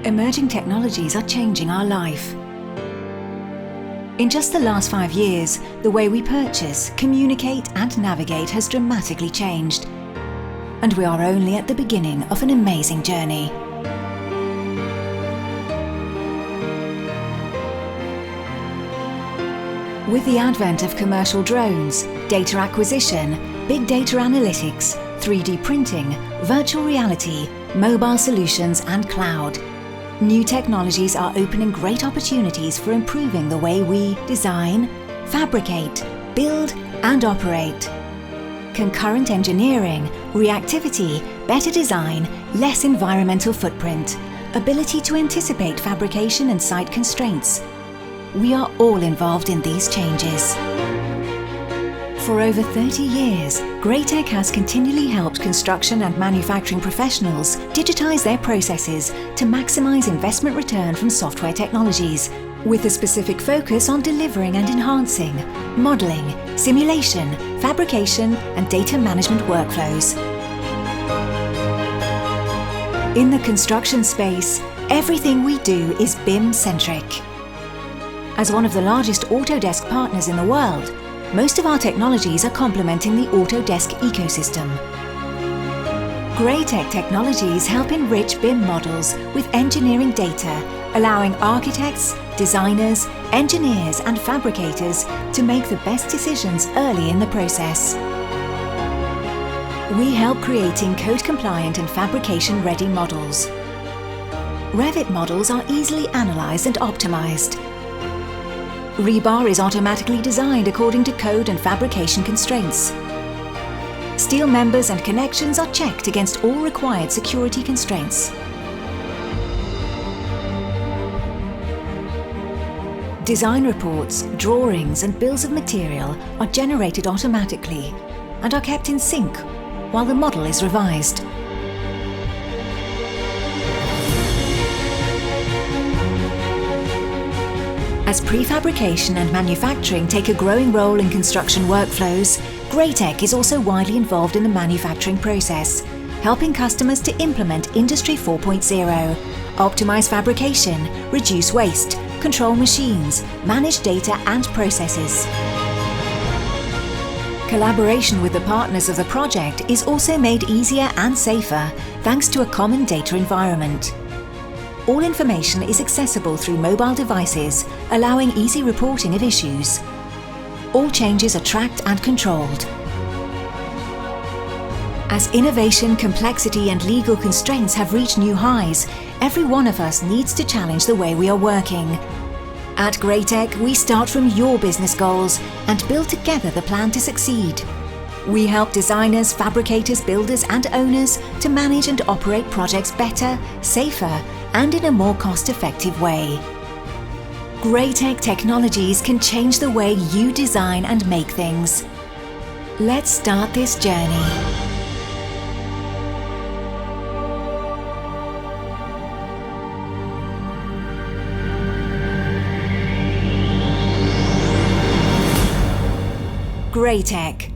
Emerging technologies are changing our life. In just the last 5 years, the way we purchase, communicate and navigate has dramatically changed. And we are only at the beginning of an amazing journey. With the advent of commercial drones, data acquisition, big data analytics, 3D printing, virtual reality, mobile solutions and cloud, new technologies are opening great opportunities for improving the way we design, fabricate, build and operate. Concurrent engineering, reactivity, better design, less environmental footprint, ability to anticipate fabrication and site constraints. We are all involved in these changes. For over 30 years, Graitec has continually helped construction and manufacturing professionals digitize their processes to maximize investment return from software technologies, with a specific focus on delivering and enhancing modeling, simulation, fabrication, and data management workflows. In the construction space, everything we do is BIM-centric. As one of the largest Autodesk partners in the world, most of our technologies are complementing the Autodesk ecosystem. Graitec technologies help enrich BIM models with engineering data, allowing architects, designers, engineers and fabricators to make the best decisions early in the process. We help creating code-compliant and fabrication-ready models. Revit models are easily analysed and optimised. Rebar is automatically designed according to code and fabrication constraints. Steel members and connections are checked against all required security constraints. Design reports, drawings and bills of material are generated automatically and are kept in sync while the model is revised. As prefabrication and manufacturing take a growing role in construction workflows, Graitec is also widely involved in the manufacturing process, helping customers to implement Industry 4.0, optimize fabrication, reduce waste, control machines, manage data and processes. Collaboration with the partners of the project is also made easier and safer thanks to a common data environment. All information is accessible through mobile devices, allowing easy reporting of issues. All changes are tracked and controlled. As innovation, complexity and legal constraints have reached new highs, every one of us needs to challenge the way we are working. At Graitec, we start from your business goals and build together the plan to succeed. We help designers, fabricators, builders and owners to manage and operate projects better, safer and in a more cost-effective way. Graitec technologies can change the way you design and make things. Let's start this journey. Graitec.